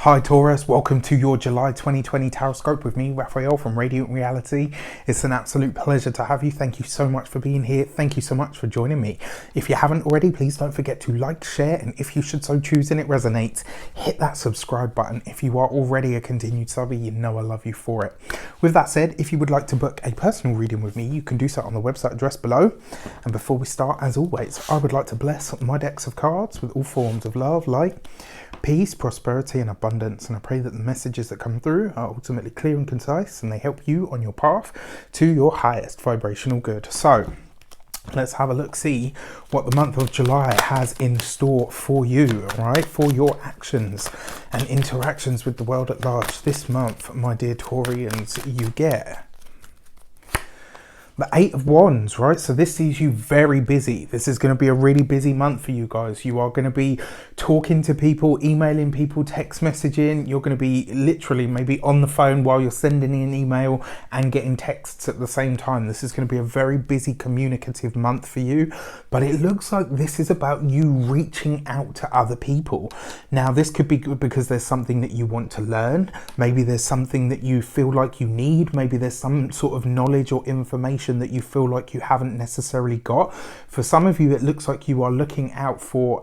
Hi Taurus, welcome to your July 2020 Tarot Scope with me, Raphael from Reydiant Reality. It's an absolute pleasure to have you. Thank you so much for being here. Thank you so much for joining me. If you haven't already, please don't forget to like, share, and if you should so choose and it resonates, hit that subscribe button. If you are already a continued subby, you know I love you for it. With that said, if you would like to book a personal reading with me, you can do so on the website address below. And before we start, as always, I would like to bless my decks of cards with all forms of love, light, peace, prosperity, and abundance, and I pray that the messages that come through are ultimately clear and concise and they help you on your path to your highest vibrational good. So let's have a look, see what the month of July has in store for you, right? For your actions and interactions with the world at large. This month, my dear Taurians, you get the Eight of Wands, right? So this sees you very busy. This is going to be a really busy month for you guys. You are going to be talking to people, emailing people, text messaging. You're going to be literally maybe on the phone while you're sending an email and getting texts at the same time. This is going to be a very busy communicative month for you, but it looks like this is about you reaching out to other people. Now, this could be good because there's something that you want to learn. Maybe there's something that you feel like you need. Maybe there's some sort of knowledge or information that you feel like you haven't necessarily got. For some of you, it looks like you are looking out for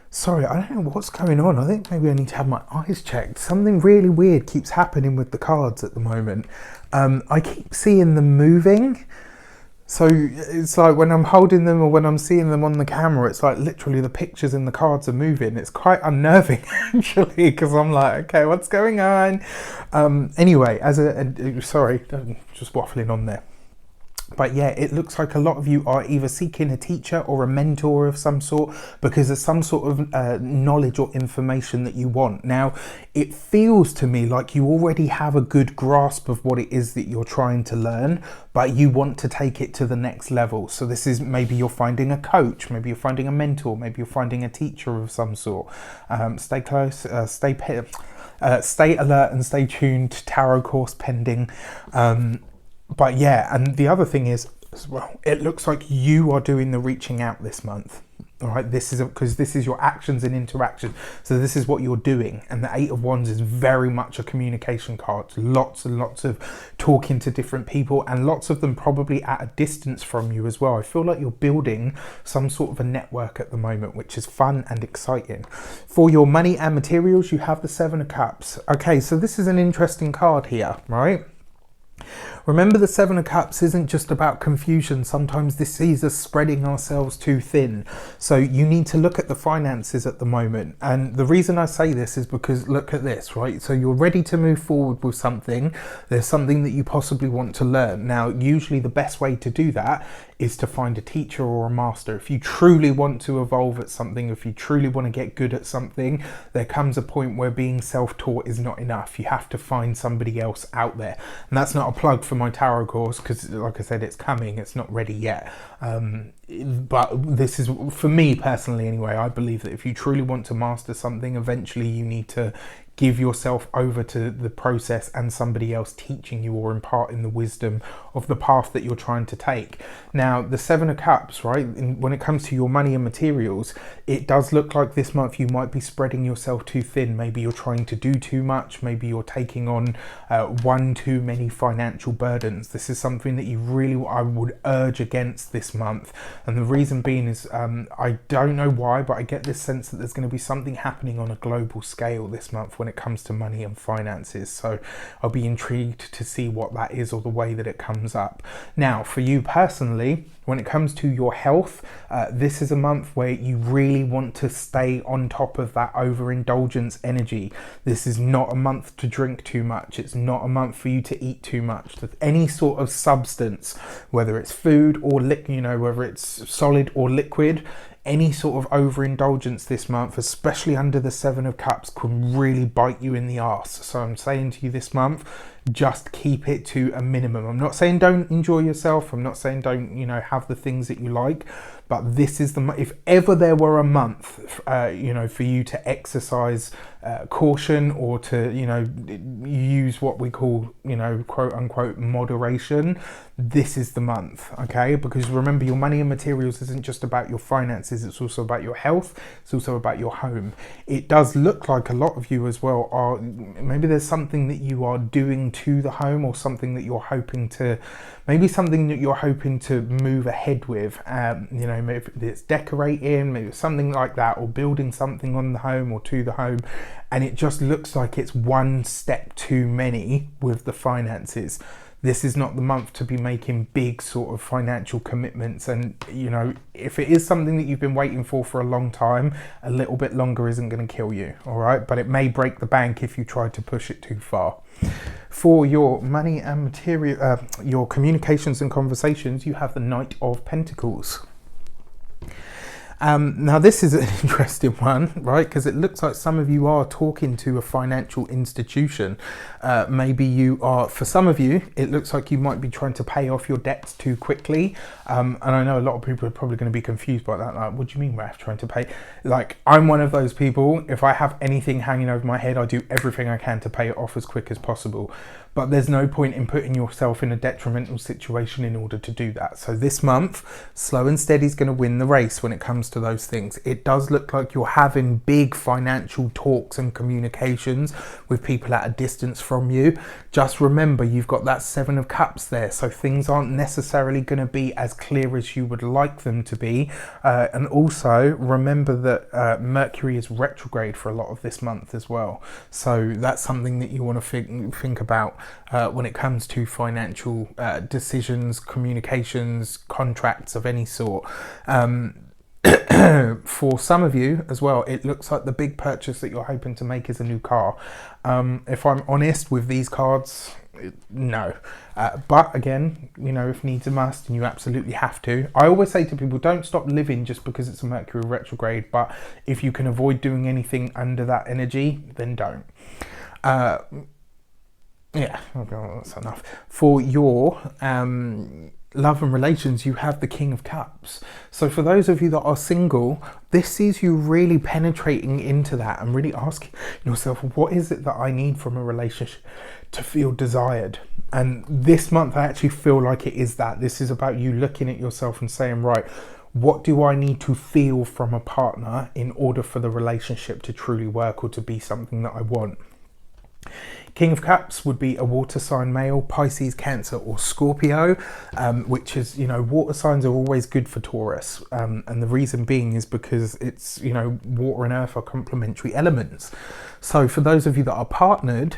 sorry, I don't know what's going on. I think maybe I need to have my eyes checked. Something really weird keeps happening with the cards at the moment. I keep seeing them moving. So it's like when I'm holding them or when I'm seeing them on the camera, it's like literally the pictures in the cards are moving. It's quite unnerving actually, because I'm like, okay, what's going on? Anyway, sorry, just waffling on there. But yeah, it looks like a lot of you are either seeking a teacher or a mentor of some sort because there's some sort of knowledge or information that you want. Now, it feels to me like you already have a good grasp of what it is that you're trying to learn, but you want to take it to the next level. So this is maybe you're finding a coach, maybe you're finding a mentor, maybe you're finding a teacher of some sort. Stay close, stay alert and stay tuned. Tarot course pending. But yeah, and the other thing is, as well, it looks like you are doing the reaching out this month. All right, this is because this is your actions and interaction. So this is what you're doing. And the Eight of Wands is very much a communication card. Lots and lots of talking to different people, and lots of them probably at a distance from you as well. I feel like you're building some sort of a network at the moment, which is fun and exciting. For your money and materials, you have the Seven of Cups. Okay, so this is an interesting card here, right? Remember, the Seven of Cups isn't just about confusion. Sometimes this sees us spreading ourselves too thin. So you need to look at the finances at the moment. And the reason I say this is because look at this, right? So you're ready to move forward with something. There's something that you possibly want to learn. Now, usually the best way to do that is to find a teacher or a master. If you truly want to evolve at something, if you truly want to get good at something, there comes a point where being self-taught is not enough. You have to find somebody else out there. And that's not a plug for my tarot course because, like I said, it's coming. It's not ready yet. But this is, for me personally anyway, I believe that if you truly want to master something, eventually you need to give yourself over to the process and somebody else teaching you or imparting the wisdom of the path that you're trying to take. Now, the Seven of Cups, right, when it comes to your money and materials, it does look like this month you might be spreading yourself too thin. Maybe you're trying to do too much. Maybe you're taking on one too many financial burdens. This is something that I would urge against this month. And the reason being is, I don't know why, but I get this sense that there's going to be something happening on a global scale this month when it comes to money and finances. So I'll be intrigued to see what that is or the way that it comes up. Now, for you personally, when it comes to your health, this is a month where you really want to stay on top of that overindulgence energy. This is not a month to drink too much. It's not a month for you to eat too much. Any sort of substance, whether it's food or whether it's solid or liquid, any sort of overindulgence this month, especially under the Seven of Cups, can really bite you in the arse. So I'm saying to you this month, just keep it to a minimum. I'm not saying don't enjoy yourself. I'm not saying don't, you know, have the things that you like. But this is the, if ever there were a month, you know, for you to exercise caution, or to, you know, use what we call, you know, quote unquote moderation, this is the month, okay? Because remember, your money and materials isn't just about your finances, it's also about your health, it's also about your home. It does look like a lot of you as well are, maybe there's something that you are doing to the home, or something that you're hoping to, maybe something that you're hoping to move ahead with, you know, maybe it's decorating, maybe something like that, or building something on the home or to the home, and it just looks like it's one step too many with the finances. This is not the month to be making big sort of financial commitments, and you know, if it is something that you've been waiting for a long time, a little bit longer isn't going to kill you, all right? But it may break the bank if you try to push it too far. For your money and material, your communications and conversations, you have the Knight of Pentacles. Now this is an interesting one, right? Because it looks like some of you are talking to a financial institution. Maybe you are, for some of you, it looks like you might be trying to pay off your debts too quickly. And I know a lot of people are probably going to be confused by that. Like, what do you mean, Raph, trying to pay? Like, I'm one of those people. If I have anything hanging over my head, I do everything I can to pay it off as quick as possible. But there's no point in putting yourself in a detrimental situation in order to do that. So this month, slow and steady is going to win the race when it comes to those things. It does look like you're having big financial talks and communications with people at a distance from you. Just remember, you've got that Seven of Cups there, so things aren't necessarily going to be as clear as you would like them to be. And also remember that Mercury is retrograde for a lot of this month as well. So that's something that you want to think about when it comes to financial decisions, communications, contracts of any sort. For some of you as well, it looks like the big purchase that you're hoping to make is a new car. If I'm honest with these cards, no. But again, you know, if needs a must and you absolutely have to. I always say to people, don't stop living just because it's a Mercury retrograde, but if you can avoid doing anything under that energy, then don't. Yeah, okay, well, that's enough. For your love and relations, you have the King of Cups. So for those of you that are single, this sees you really penetrating into that and really asking yourself, what is it that I need from a relationship to feel desired? And this month, I actually feel like it is that. This is about you looking at yourself and saying, right, what do I need to feel from a partner in order for the relationship to truly work or to be something that I want? King of Cups would be a water sign male, Pisces, Cancer or Scorpio, which is, you know, water signs are always good for Taurus. And the reason being is because it's, you know, water and earth are complementary elements. So for those of you that are partnered,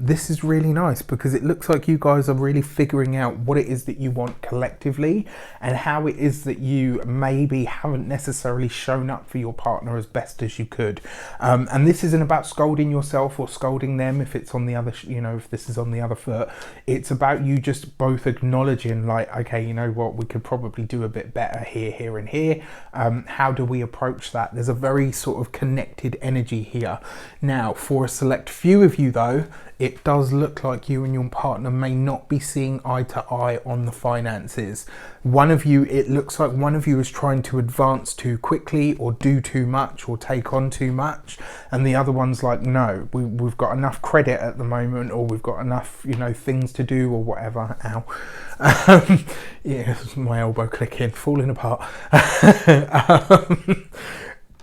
this is really nice because it looks like you guys are really figuring out what it is that you want collectively and how it is that you maybe haven't necessarily shown up for your partner as best as you could. And this isn't about scolding yourself or scolding them if it's on the other, you know, if this is on the other foot. It's about you just both acknowledging like, okay, you know what, we could probably do a bit better here, here and here. How do we approach that? There's a very sort of connected energy here. Now, for a select few of you though, it does look like you and your partner may not be seeing eye to eye on the finances. One of you, it looks like one of you is trying to advance too quickly or do too much or take on too much. And the other one's like, no, we've got enough credit at the moment, or we've got enough, you know, things to do or whatever. Ow. Yeah, my elbow clicking, falling apart.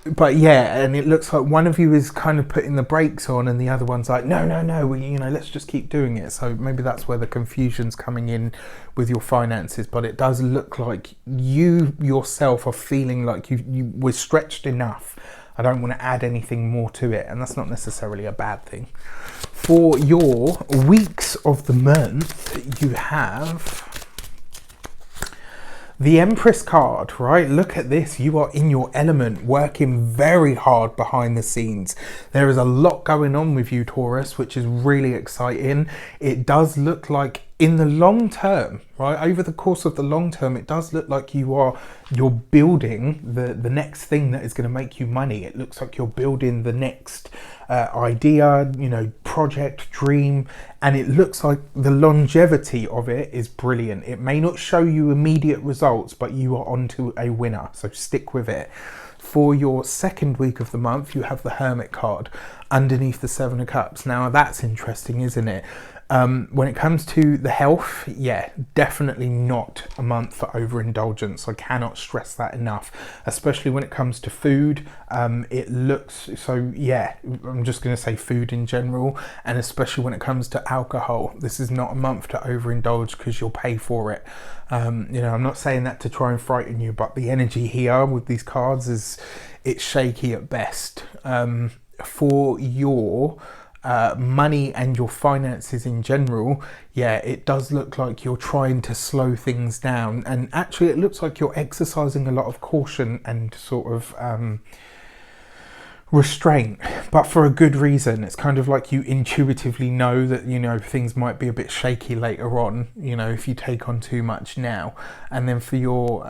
But yeah, and it looks like one of you is kind of putting the brakes on and the other one's like, no, you know, let's just keep doing it. So maybe that's where the confusion's coming in with your finances. But it does look like you yourself are feeling like you were stretched enough. I don't want to add anything more to it, and that's not necessarily a bad thing. For your weeks of the month, you have the Empress card, right? Look at this. You are in your element, working very hard behind the scenes. There is a lot going on with you, Taurus, which is really exciting. It does look like in the long term, right, over the course of the long term, it does look like you're building the next thing that is going to make you money. It looks like you're building the next idea, project, dream, and it looks like the longevity of it is brilliant. It may not show you immediate results, but you are onto a winner, so stick with it. For your second week of the month, you have the Hermit card underneath the Seven of Cups. Now that's interesting, isn't it? When it comes to the health, yeah, definitely not a month for overindulgence. I cannot stress that enough, especially when it comes to food. It looks, so yeah, I'm just going to say food in general, and especially when it comes to alcohol. This is not a month to overindulge because you'll pay for it. I'm not saying that to try and frighten you, but the energy here with these cards it's shaky at best. For your money and your finances in general, yeah, it does look like you're trying to slow things down, and actually it looks like you're exercising a lot of caution and sort of restraint, but for a good reason. It's kind of like you intuitively know that things might be a bit shaky later on, if you take on too much now. And then for your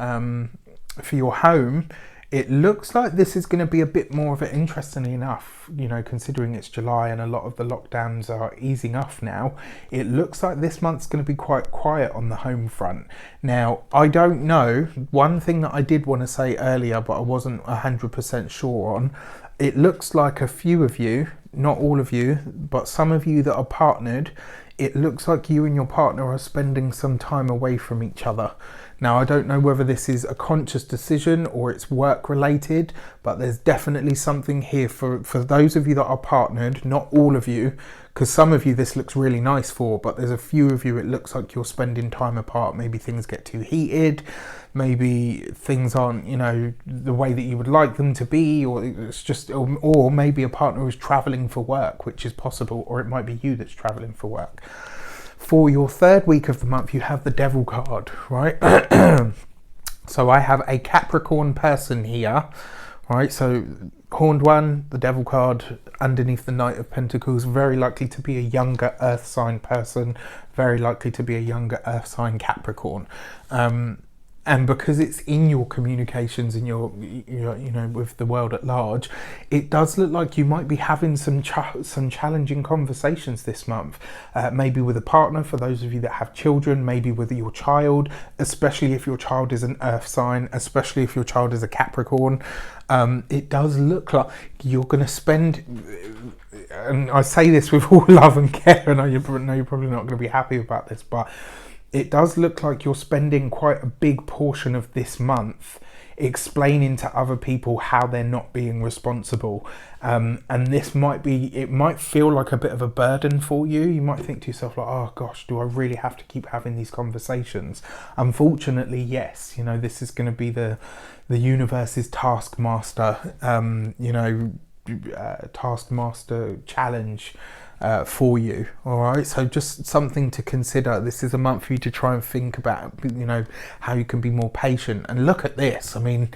home, it looks like this is going to be a bit more of it, interestingly enough, considering it's July and a lot of the lockdowns are easing off now. It looks like this month's going to be quite quiet on the home front. Now, I don't know. One thing that I did want to say earlier, but I wasn't 100% sure on, it looks like a few of you, not all of you, but some of you that are partnered, it looks like you and your partner are spending some time away from each other. Now, I don't know whether this is a conscious decision or it's work related, but there's definitely something here for those of you that are partnered, not all of you, because some of you this looks really nice for, but there's a few of you it looks like you're spending time apart. Maybe things get too heated, maybe things aren't, the way that you would like them to be, or it's just, or maybe a partner is traveling for work, which is possible, or it might be you that's traveling for work. For your third week of the month, you have the Devil card, right? So I have a Capricorn person here, right? So Horned One, the Devil card underneath the Knight of Pentacles, very likely to be a younger Earth sign person, very likely to be a younger Earth sign Capricorn. And because it's in your communications in your with the world at large, it does look like you might be having some challenging conversations this month. Maybe with a partner, for those of you that have children, maybe with your child, especially if your child is an Earth sign, especially if your child is a Capricorn. It does look like you're going to spend, and I say this with all love and care, and I know you're probably not going to be happy about this, but it does look like you're spending quite a big portion of this month explaining to other people how they're not being responsible. And this it might feel like a bit of a burden for you. You might think to yourself like, oh gosh, do I really have to keep having these conversations? Unfortunately, yes. This is going to be the universe's taskmaster, taskmaster challenge for you. All right, so just something to consider. This is a month for you to try and think about how you can be more patient. And look at this, I mean,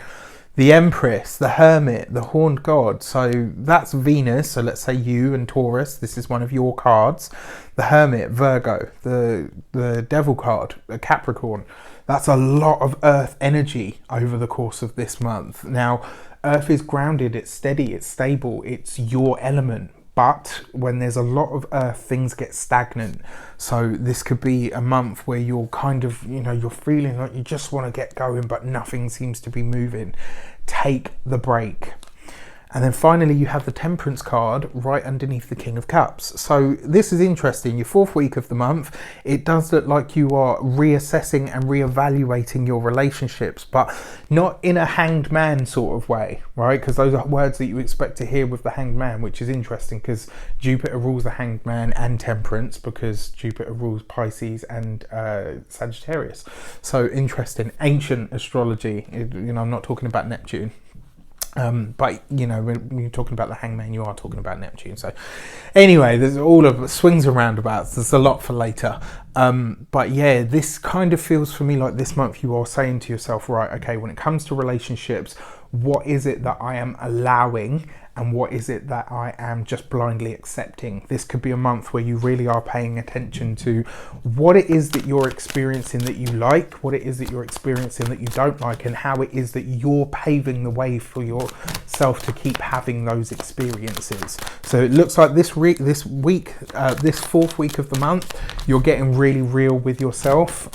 the Empress, the Hermit, the Horned God, so that's Venus. So let's say you and Taurus, this is one of your cards. The Hermit, Virgo, the Devil card, a Capricorn. That's a lot of Earth energy over the course of this month. Now, Earth is grounded, it's steady, it's stable, it's your element. But when there's a lot of Earth, things get stagnant. So this could be a month where you're kind of, you're feeling like you just want to get going, but nothing seems to be moving. Take the break. And then finally, you have the Temperance card right underneath the King of Cups. So this is interesting. Your fourth week of the month, it does look like you are reassessing and reevaluating your relationships, but not in a Hanged Man sort of way, right? Because those are words that you expect to hear with the Hanged Man, which is interesting because Jupiter rules the Hanged Man and Temperance, because Jupiter rules Pisces and Sagittarius. So interesting. Ancient astrology. I'm not talking about Neptune. But when you're talking about the Hangman, you are talking about Neptune. So anyway, there's all of swings and roundabouts. There's a lot for later. But yeah, this kind of feels for me like this month you are saying to yourself, right, okay, when it comes to relationships, what is it that I am allowing and what is it that I am just blindly accepting. This could be a month where you really are paying attention to what it is that you're experiencing that you like, what it is that you're experiencing that you don't like, and how it is that you're paving the way for yourself to keep having those experiences. So it looks like this fourth week of the month, you're getting really real with yourself,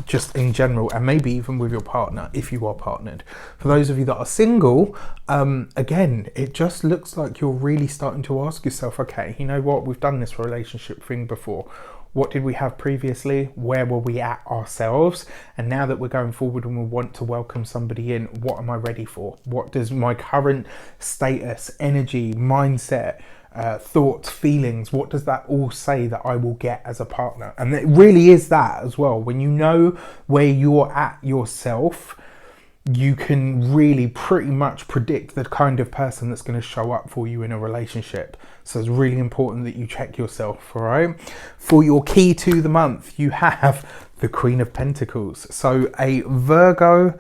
just in general, and maybe even with your partner if you are partnered. For those of you that are single, again, it just looks like you're really starting to ask yourself, okay, you know what, we've done this relationship thing before. What did we have previously? Where were we at ourselves? And now that we're going forward and we want to welcome somebody in, what am I ready for? What does my current status, energy, mindset, thoughts, feelings, what does that all say that I will get as a partner? And it really is that as well. When you know where you're at yourself, you can really pretty much predict the kind of person that's going to show up for you in a relationship. So it's really important that you check yourself, all right? For your key to the month, you have the Queen of Pentacles. So a Virgo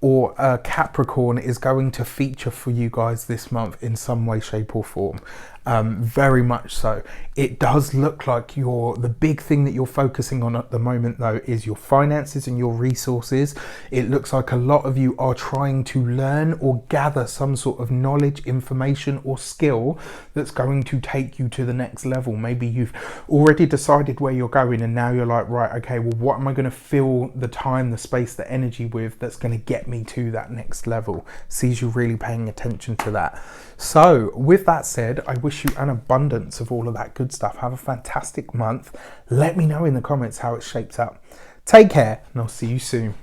or a Capricorn is going to feature for you guys this month in some way, shape or form. Very much so. It does look like the big thing that you're focusing on at the moment though is your finances and your resources. It looks like a lot of you are trying to learn or gather some sort of knowledge, information or skill that's going to take you to the next level. Maybe you've already decided where you're going and now you're like, right, okay, well, what am I going to fill the time, the space, the energy with that's going to get me to that next level? Sees you really paying attention to that. So with that said, I wish you an abundance of all of that good stuff. Have a fantastic month. Let me know in the comments how it shapes up. Take care and I'll see you soon.